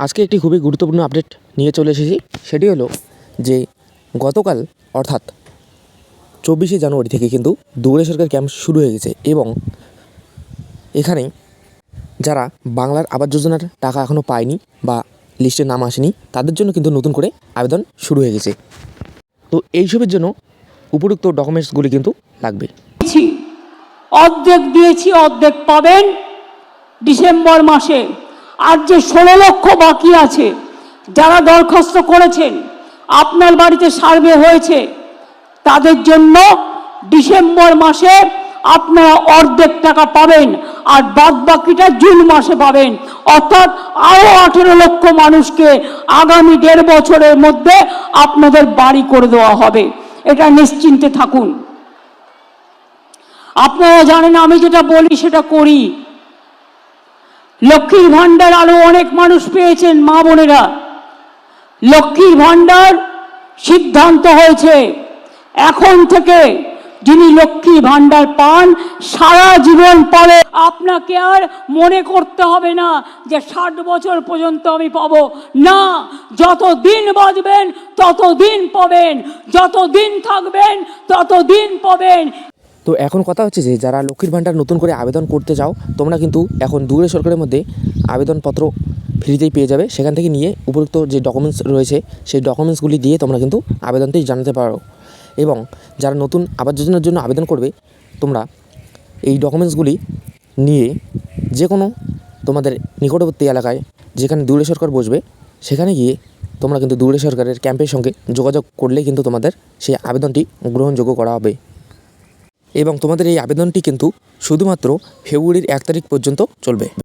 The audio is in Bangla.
আজকে একটি খুবই গুরুত্বপূর্ণ আপডেট নিয়ে চলে এসেছি। সেটি হলো যে গতকাল অর্থাৎ 24শে জানুয়ারি থেকে কিন্তু দুয়ারে সরকার ক্যাম্প শুরু হয়ে গেছে এবং এখানে যারা বাংলার আবাস যোজনার টাকা এখনও পায়নি বা লিস্টে নাম আসেনি তাদের জন্য কিন্তু নতুন করে আবেদন শুরু হয়ে গেছে। তো এইসবের জন্য উপযুক্ত ডকুমেন্টসগুলি কিন্তু লাগবে। অর্ধেক দিয়েছি, অর্ধেক পাবেন ডিসেম্বর মাসে। আর যে 16 লক্ষ বাকি আছে, যারা দরখাস্ত করেছেন, আপনার বাড়িতে সার্ভে হয়েছে, তাদের জন্য ডিসেম্বর মাসে আপনারা অর্ধেক টাকা পাবেন আর বাদ বাকিটা জুন মাসে পাবেন। অর্থাৎ আরো 18 লক্ষ মানুষকে আগামী 1.5 বছরের মধ্যে আপনাদের বাড়ি করে দেওয়া হবে। এটা নিশ্চিন্তে থাকুন। আপনারা জানেন আমি যেটা বলি সেটা করি। লক্ষ্মীর ভান্ডার আরো অনেক মানুষ পেয়েছেন, মা বোনেরা। লক্ষ্মীর ভান্ডার সিদ্ধান্ত হয়েছে এখন থেকে যিনি লক্ষ্মী ভান্ডার পান সারা জীবন পরে আপনাকে আর মনে করতে হবে না যে 60 বছর পর্যন্ত আমি পাবো না। যতদিন বাঁচবেন ততদিন পাবেন, যতদিন থাকবেন ততদিন পাবেন। তো এখন কথা হচ্ছে যে যারা লক্ষ্মীর ভান্ডার নতুন করে আবেদন করতে চাও, তোমরা কিন্তু এখন দুয়ারে সরকারের মধ্যে আবেদনপত্র ফ্রিতেই পেয়ে যাবে। সেখান থেকে নিয়ে উপযুক্ত যে ডকুমেন্টস রয়েছে সেই ডকুমেন্টসগুলি দিয়ে তোমরা কিন্তু আবেদনটি জানাতে পারো। এবং যারা নতুন আবাস যোজনার জন্য আবেদন করবে, তোমরা এই ডকুমেন্টসগুলি নিয়ে যে কোনো তোমাদের নিকটবর্তী এলাকায় যেখানে দুয়ারে সরকার বসবে সেখানে গিয়ে তোমরা কিন্তু দুয়ারে সরকারের ক্যাম্পের সঙ্গে যোগাযোগ করলেই কিন্তু তোমাদের সেই আবেদনটি গ্রহণযোগ্য করা হবে। এবং তোমাদের এই আবেদনটি কিন্তু শুধুমাত্র ফেব্রুয়ারির 1 তারিখ পর্যন্ত চলবে।